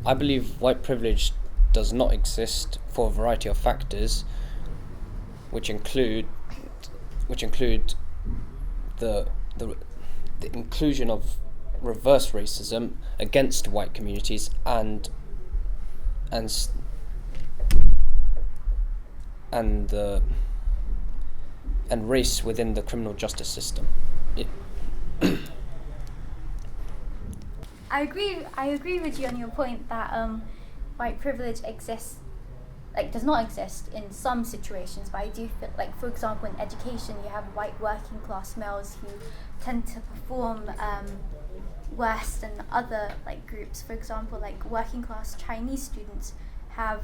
I believe white privilege does not exist for a variety of factors, which include the inclusion of reverse racism against white communities and race within the criminal justice system. I agree with you on your point that white privilege does not exist in some situations, but I do feel like, for example, in education you have white working class males who tend to perform worse than other groups. For example, working class Chinese students have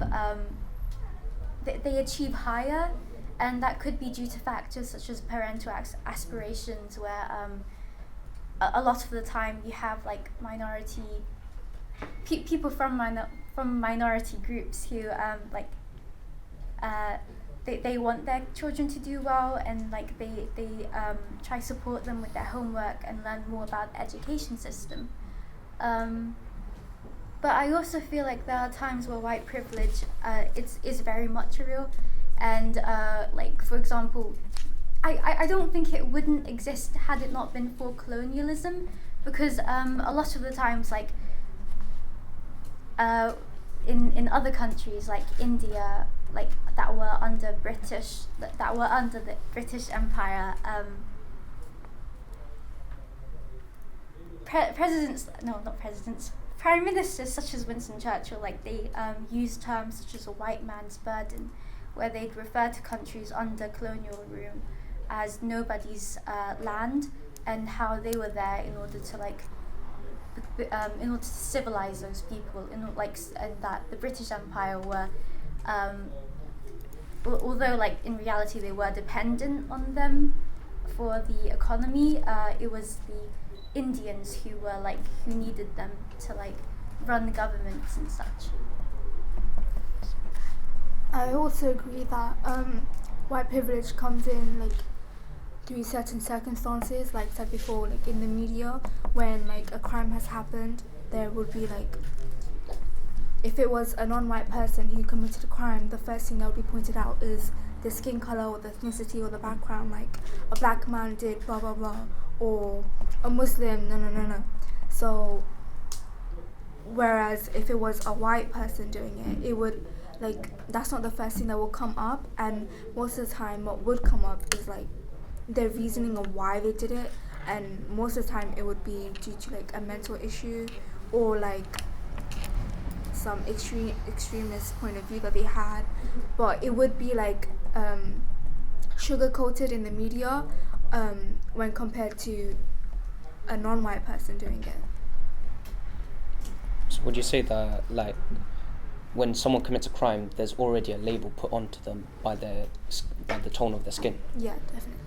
they achieve higher, and that could be due to factors such as parental aspirations, where a lot of the time you have minority people from minority groups who they want their children to do well, and they try to support them with their homework and learn more about the education system. But I also feel like there are times where white privilege is very much real, and for example, I don't think it wouldn't exist had it not been for colonialism, because a lot of the times in other countries like India, that were under the British Empire, prime ministers such as Winston Churchill, they use terms such as a white man's burden, where they'd refer to countries under colonial rule as nobody's land, and how they were there in order to civilize those people, and that the British Empire were, although in reality they were dependent on them for the economy, it was the Indians who were who needed them to run the governments and such. I also agree that white privilege comes in through certain circumstances, like said before, in the media, when a crime has happened, there would be if it was a non-white person who committed a crime, the first thing that would be pointed out is the skin color or the ethnicity or the background, a black man did blah blah blah, or a Muslim, no. So whereas if it was a white person doing it would that's not the first thing that will come up, and most of the time what would come up is their reasoning of why they did it, and most of the time it would be due to a mental issue, or some extremist point of view that they had, but it would be sugar coated in the media when compared to a non-white person doing it. So would you say that when someone commits a crime, there's already a label put onto them by the tone of their skin? Yeah, definitely.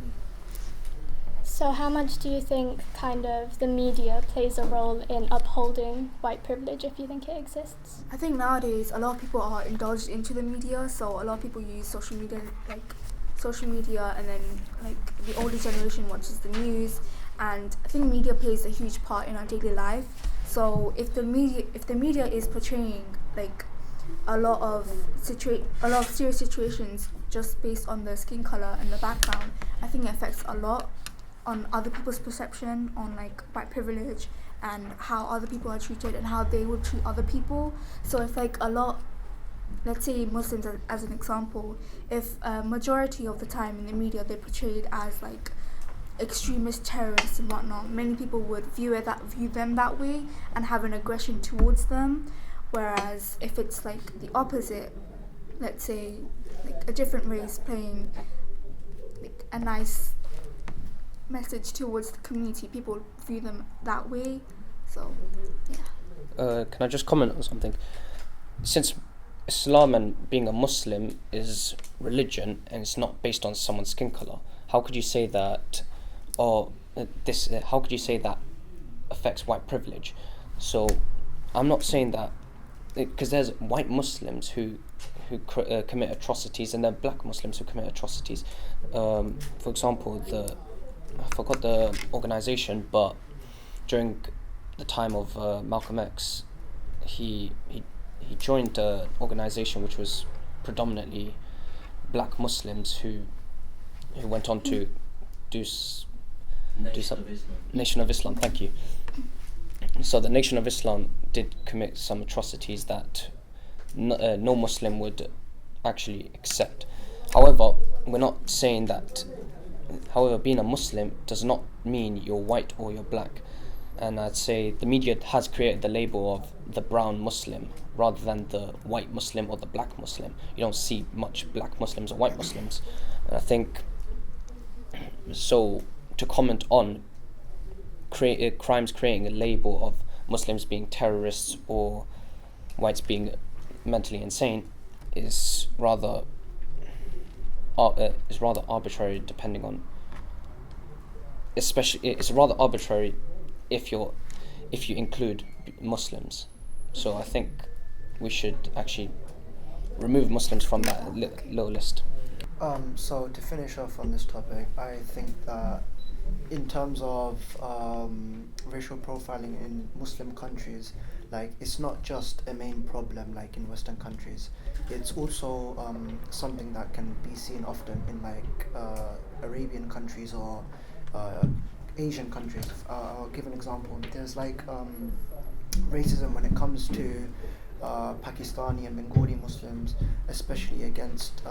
So how much do you think the media plays a role in upholding white privilege, if you think it exists? I think nowadays a lot of people are indulged into the media, so a lot of people use social media, and then the older generation watches the news, and I think media plays a huge part in our daily life. So if the media is portraying a lot of serious situations just based on the skin color and the background, I think it affects a lot on other people's perception on white privilege and how other people are treated and how they would treat other people. So if a lot, let's say Muslims as an example, if a majority of the time in the media they're portrayed as extremist terrorists and whatnot, many people would view them that way and have an aggression towards them. Whereas if it's the opposite, let's say a different race playing a nice message towards the community, people view them that way. So yeah. Can I just comment on something? Since Islam and being a Muslim is religion and it's not based on someone's skin color, how could you say that how could you say that affects white privilege? So I'm not saying that, because there's white Muslims who commit atrocities, and there are black Muslims who commit atrocities. For example, I forgot the organization, but during the time of Malcolm X, he joined an organization which was predominantly black Muslims who went on to do some Nation of Islam. Thank you. So the Nation of Islam did commit some atrocities that no Muslim would actually accept. However, we're not saying that. However, being a Muslim does not mean you're white or you're black. And I'd say the media has created the label of the brown Muslim rather than the white Muslim or the black Muslim. You don't see much black Muslims or white Muslims. And I think, so to comment on crimes creating a label of Muslims being terrorists or whites being mentally insane is rather arbitrary, depending on, especially it's rather arbitrary if you include Muslims. So I think we should actually remove Muslims from that low list. So to finish off on this topic, I think that in terms of racial profiling in Muslim countries, like, it's not just a main problem like in Western countries. It's also something that can be seen often in like Arabian countries or Asian countries. I'll give an example. There's like racism when it comes to Pakistani and Bengali Muslims, especially against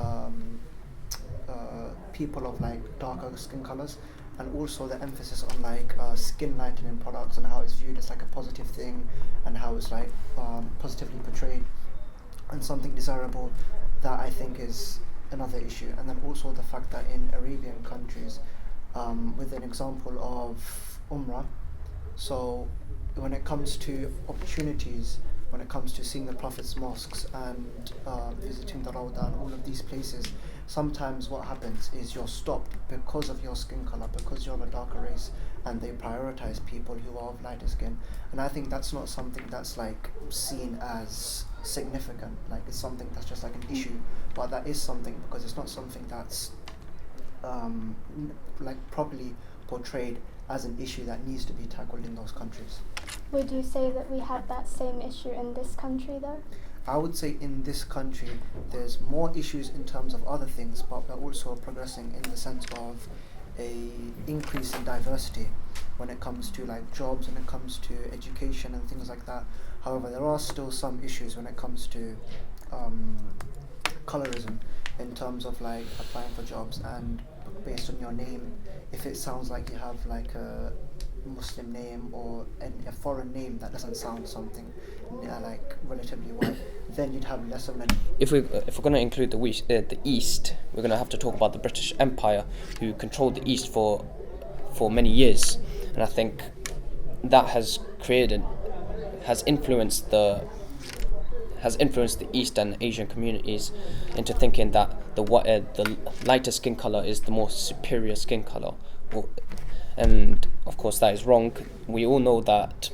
people of like darker skin colors, and also the emphasis on like skin lightening products and how it's viewed as like a positive thing and how it's like positively portrayed and something desirable. That I think is another issue. And then also the fact that in Arabian countries, with an example of Umrah, so when it comes to opportunities, when it comes to seeing the Prophet's mosques and visiting the Rawda and all of these places, sometimes what happens is you're stopped because of your skin color, because you're of a darker race, and they prioritize people who are of lighter skin. And I think that's not something that's like seen as significant, like it's something that's just like an issue, but that is something because it's not something that's like properly portrayed as an issue that needs to be tackled in those countries. Would you say that we have that same issue in this country though? I would say in this country there's more issues in terms of other things, but we're also progressing in the sense of a increase in diversity when it comes to like jobs, when it comes to education and things like that. However, there are still some issues when it comes to colorism in terms of like applying for jobs and based on your name, if it sounds like you have like a Muslim name or a foreign name that doesn't sound something like relatively white, then you'd have less of an. If we're going to include the East, we're going to have to talk about the British Empire, who controlled the East for many years, and I think that has influenced the East and Asian communities into thinking that the lighter skin color is the more superior skin color. And of course that is wrong. We all know that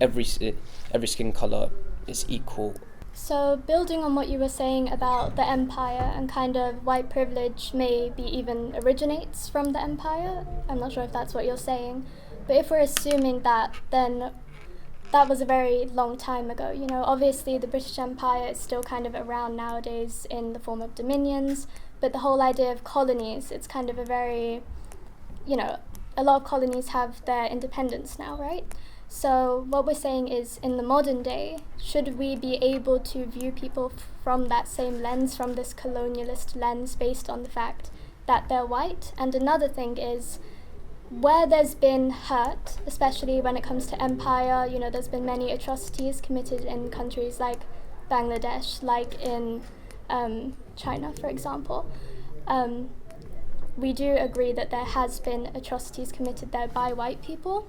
every skin color is equal. So building on what you were saying about the empire and kind of white privilege maybe even originates from the empire, I'm not sure if that's what you're saying, but if we're assuming that, then that was a very long time ago. You know, obviously the British Empire is still kind of around nowadays in the form of dominions, but the whole idea of colonies, it's kind of a very, you know, a lot of colonies have their independence now, right? So what we're saying is, in the modern day, should we be able to view people from that same lens, from this colonialist lens, based on the fact that they're white? And another thing is, where there's been hurt, especially when it comes to empire, you know, there's been many atrocities committed in countries like Bangladesh, like in China, for example. We do agree that there has been atrocities committed there by white people.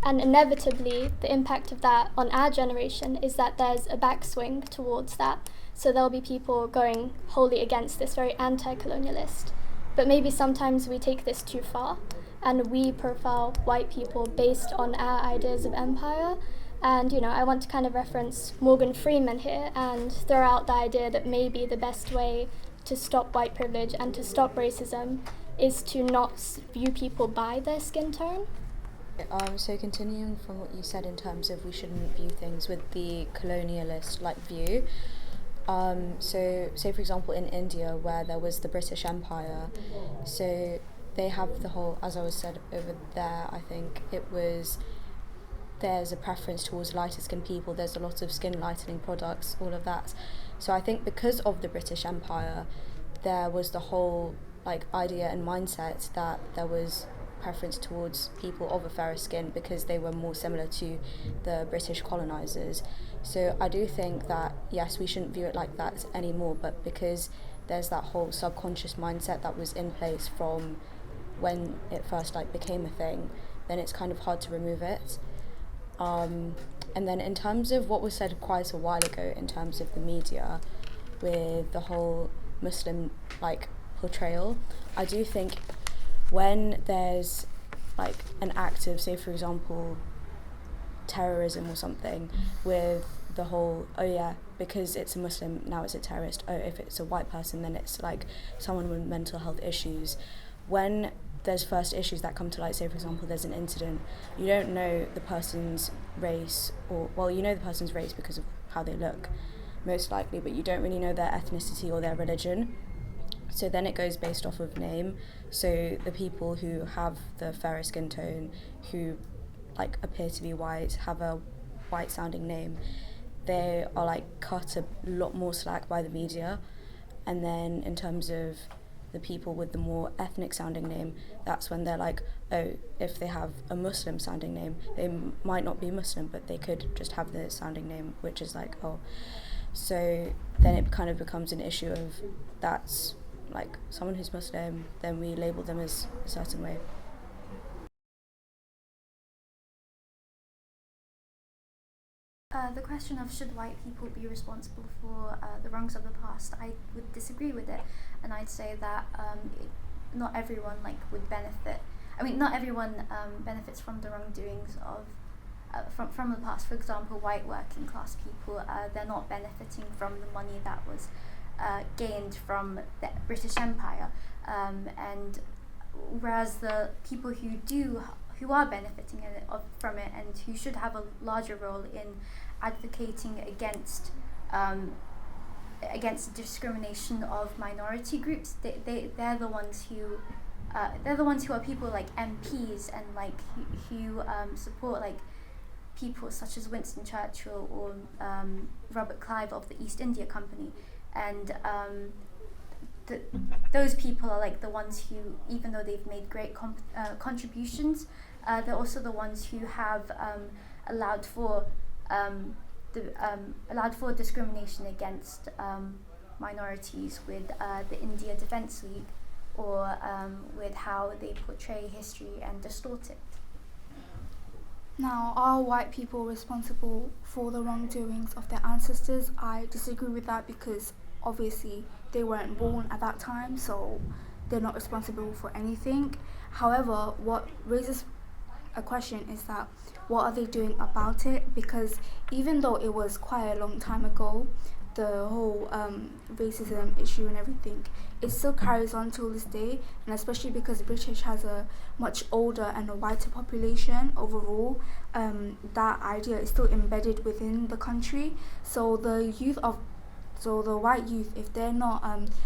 And inevitably, the impact of that on our generation is that there's a backswing towards that. So there'll be people going wholly against this, very anti-colonialist. But maybe sometimes we take this too far, and we profile white people based on our ideas of empire. And, you know, I want to kind of reference Morgan Freeman here and throw out the idea that maybe the best way to stop white privilege and to stop racism is to not view people by their skin tone. So continuing from what you said in terms of we shouldn't view things with the colonialist view. So say for example in India where there was the British Empire, so they have the whole, as I was said over there, I think it was, there's a preference towards lighter skinned people, there's a lot of skin lightening products, all of that. So I think because of the British Empire, there was the whole idea and mindset that there was preference towards people of a fairer skin because they were more similar to the British colonisers. So I do think that, yes, we shouldn't view it like that anymore, but because there's that whole subconscious mindset that was in place from when it first became a thing, then it's kind of hard to remove it. And then in terms of what was said quite a while ago in terms of the media with the whole Muslim portrayal, I do think when there's an act of, say for example, terrorism or something, with the whole, oh yeah, because it's a Muslim, now it's a terrorist, oh if it's a white person then it's someone with mental health issues. When there's first issues that come to light, say for example there's an incident, you don't know the person's race, or well you know the person's race because of how they look most likely, but you don't really know their ethnicity or their religion. So then it goes based off of name. So the people who have the fairer skin tone, who appear to be white, have a white sounding name, they are cut a lot more slack by the media. And then in terms of the people with the more ethnic sounding name, that's when they're oh, if they have a Muslim sounding name, they might not be Muslim, but they could just have the sounding name, which is oh. So then it kind of becomes an issue of that's someone who's Muslim, then we label them as a certain way. The question of should white people be responsible for the wrongs of the past, I would disagree with it, and I'd say that not everyone would benefit. I mean, not everyone benefits from the wrongdoings of from the past. For example, white working class people, they're not benefiting from the money that was gained from the British Empire, and whereas the people who are benefiting from it and who should have a larger role in advocating against discrimination of minority groups, they're the ones who are people like MPs and who support people such as Winston Churchill or Robert Clive of the East India Company, and those people are the ones who, even though they've made great contributions, they're also the ones who have allowed for discrimination against minorities with the India Defence League, or with how they portray history and distort it. Now, are white people responsible for the wrongdoings of their ancestors? I disagree with that because obviously they weren't born at that time, so they're not responsible for anything. However, what raises a question is that what are they doing about it? Because even though it was quite a long time ago, the whole racism issue and everything, it still carries on till this day, and especially because the British has a much older and a whiter population overall, that idea is still embedded within the country. So the white youth, if they're not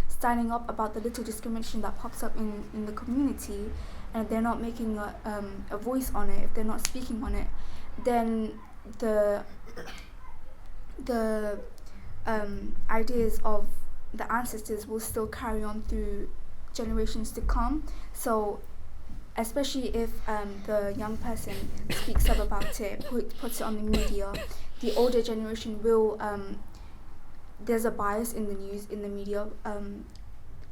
standing up about the little discrimination that pops up in the community, and they're not making a voice on it, if they're not speaking on it, then the ideas of the ancestors will still carry on through generations to come. So especially if the young person speaks up about it, puts it on the media, the older generation will, there's a bias in the news, in the media,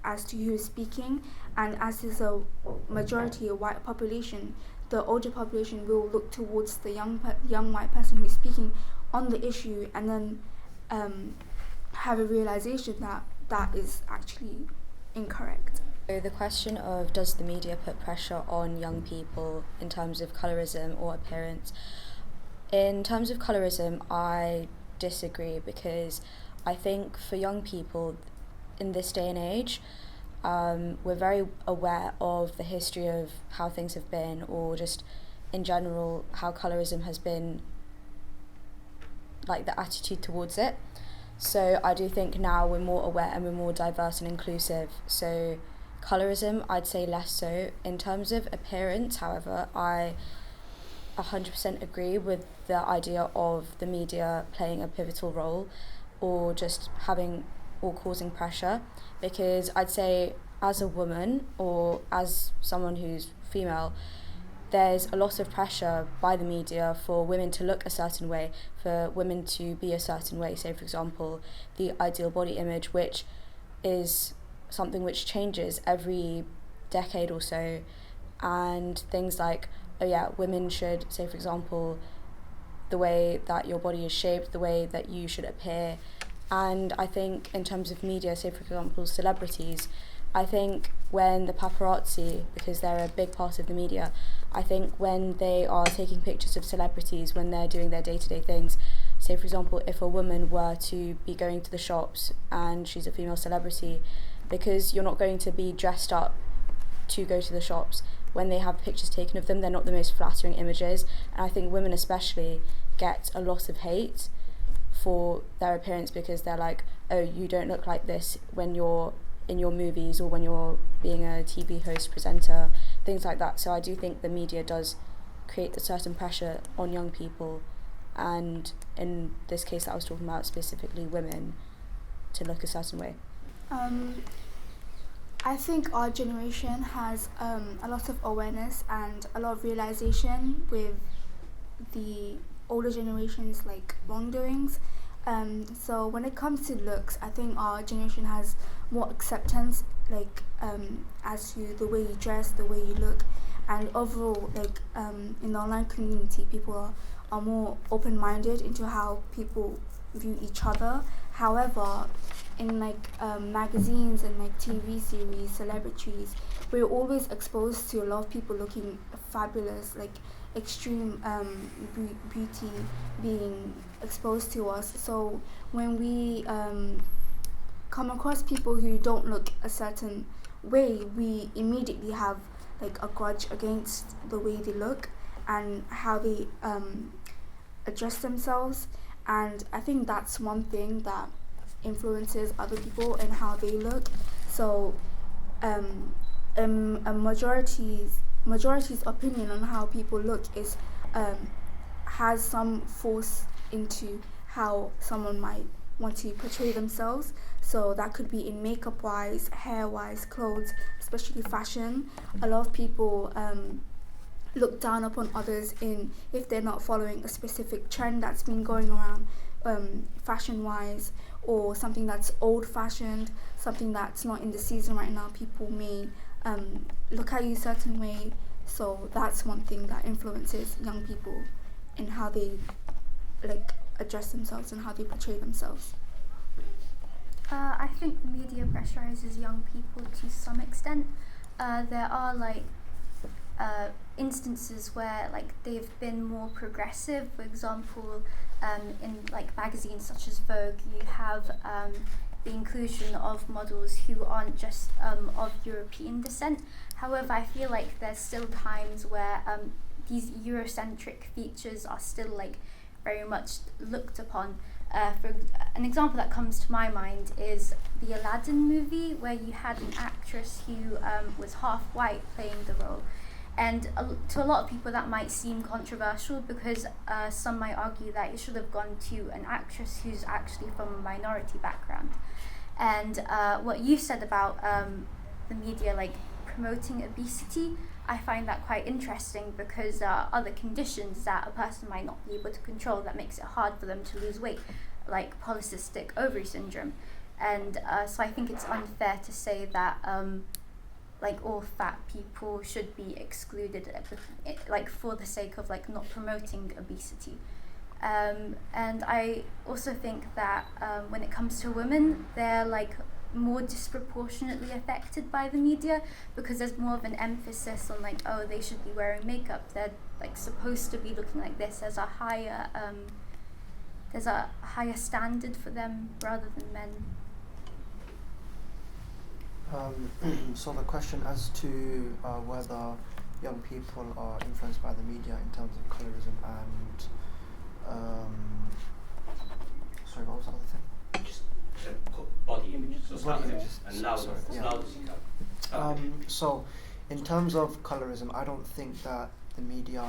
as to who is speaking, and as is a majority of white population, the older population will look towards the young white person who is speaking on the issue, and then have a realization that is actually incorrect. So the question of does the media put pressure on young people in terms of colorism or appearance? In terms of colorism, I disagree, because I think for young people in this day and age, we're very aware of the history of how things have been, or just in general how colorism has been, like the attitude towards it. So I do think now we're more aware and we're more diverse and inclusive. So colorism, I'd say less so. In terms of appearance, however, I 100% agree with the idea of the media playing a pivotal role, or just having or causing pressure, because I'd say as a woman or as someone who's female, there's a lot of pressure by the media for women to look a certain way, for women to be a certain way. Say, for example, the ideal body image, which is something which changes every decade or so, and things like, oh yeah, women should, say for example, the way that your body is shaped, the way that you should appear. And I think in terms of media, say for example, celebrities, I think when the paparazzi, because they're a big part of the media, I think when they are taking pictures of celebrities, when they're doing their day-to-day things, say for example, if a woman were to be going to the shops and she's a female celebrity, because you're not going to be dressed up to go to the shops, when they have pictures taken of them, they're not the most flattering images. And I think women especially get a lot of hate for their appearance, because they're like, oh, you don't look like this when you're in your movies or when you're being a TV host, presenter, things like that. So I do think the media does create a certain pressure on young people, and in this case that I was talking about, specifically women, to look a certain way. I think our generation has a lot of awareness and a lot of realization with the older generation's like wrongdoings. So when it comes to looks, I think our generation has more acceptance, like as to the way you dress, the way you look, and overall, like in the online community, people are more open-minded into how people view each other. However, in like magazines and like TV series, celebrities, we're always exposed to a lot of people looking fabulous, like extreme beauty being exposed to us. So when we come across people who don't look a certain way, we immediately have like a grudge against the way they look and how they address themselves. And I think that's one thing that influences other people and how they look. So a majority's opinion on how people look is has some force into how someone might want to portray themselves. So that could be in makeup wise, hair wise, clothes, especially fashion. A lot of people look down upon others if they're not following a specific trend that's been going around fashion wise, or something that's old fashioned, something that's not in the season right now. People may look at you a certain way. So that's one thing that influences young people in how they like address themselves and how they portray themselves. I think the media pressurizes young people to some extent. There are like instances where like they've been more progressive. For example, in like magazines such as Vogue, you have the inclusion of models who aren't just of European descent. However, I feel like there's still times where these Eurocentric features are still like very much looked upon. For an example that comes to my mind is the Aladdin movie, where you had an actress who was half white playing the role. And to a lot of people that might seem controversial, because some might argue that it should have gone to an actress who's actually from a minority background. And what you said about the media like promoting obesity, I find that quite interesting, because there are other conditions that a person might not be able to control that makes it hard for them to lose weight, like polycystic ovary syndrome. And so I think it's unfair to say that like all fat people should be excluded, like for the sake of like not promoting obesity. And I also think that when it comes to women, they're like more disproportionately affected by the media, because there's more of an emphasis on like, oh, they should be wearing makeup, they're like supposed to be looking like this. There's a higher standard for them rather than men. So the question as to whether young people are influenced by the media in terms of colorism and sorry, what was the other thing? Just body image. So Body images. and loud, Sorry, as yeah. loud as you can. So, in terms of colorism, I don't think that the media,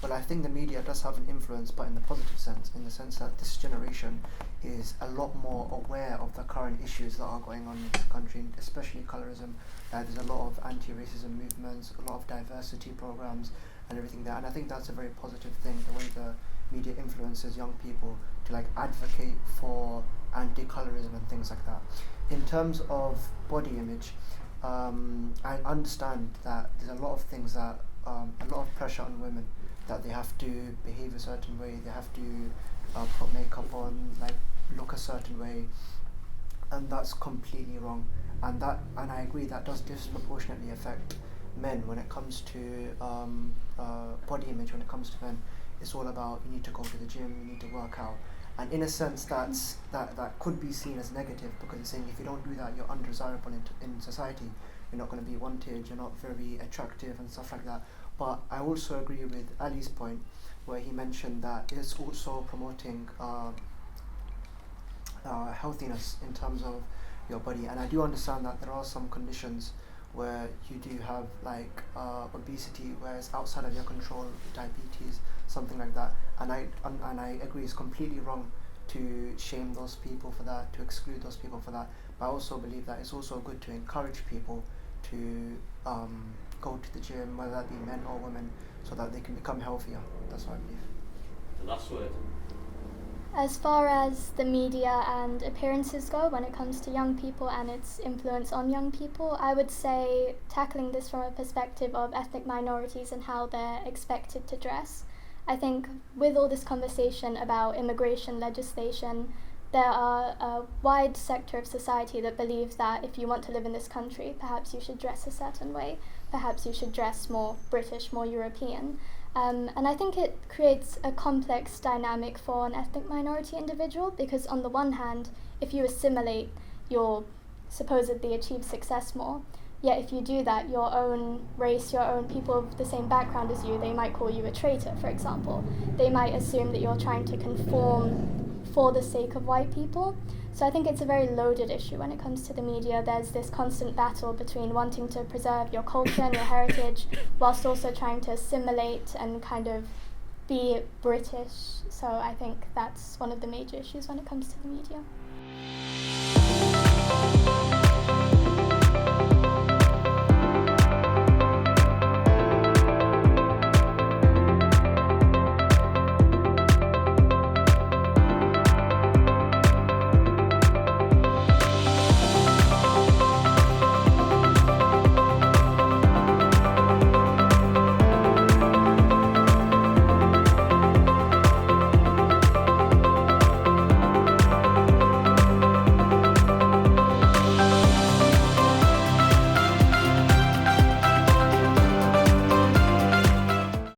well, I think the media does have an influence, but in the positive sense, in the sense that this generation is a lot more aware of the current issues that are going on in this country, especially colorism. There's a lot of anti-racism movements, a lot of diversity programs, and everything there. And I think that's a very positive thing, the way the media influences young people to like advocate for anti-colorism and things like that. In terms of body image, I understand that there's a lot of things that, a lot of pressure on women, that they have to behave a certain way, they have to put makeup on, like look a certain way, and that's completely wrong. And I agree that does disproportionately affect men when it comes to body image. When it comes to men, it's all about you need to go to the gym, you need to work out. And in a sense, that could be seen as negative, because it's saying if you don't do that, you're undesirable in society. You're not going to be wanted. You're not very attractive and stuff like that. But I also agree with Ali's point, where he mentioned that it's also promoting healthiness in terms of your body. And I do understand that there are some conditions where you do have like obesity, where it's outside of your control, diabetes, something like that. And I agree, it's completely wrong to shame those people for that, to exclude those people for that. But I also believe that it's also good to encourage people to go to the gym, whether that be men or women, so that they can become healthier. That's what I believe. The last word. As far as the media and appearances go, when it comes to young people and its influence on young people, I would say tackling this from a perspective of ethnic minorities and how they're expected to dress. I think with all this conversation about immigration legislation, there are a wide sector of society that believes that if you want to live in this country, perhaps you should dress a certain way, perhaps you should dress more British, more European. And I think it creates a complex dynamic for an ethnic minority individual, because on the one hand, if you assimilate, you'll supposedly achieve success more. Yet if you do that, your own race, your own people of the same background as you, they might call you a traitor, for example. They might assume that you're trying to conform for the sake of white people. So I think it's a very loaded issue when it comes to the media. There's this constant battle between wanting to preserve your culture and your heritage whilst also trying to assimilate and kind of be British. So I think that's one of the major issues when it comes to the media.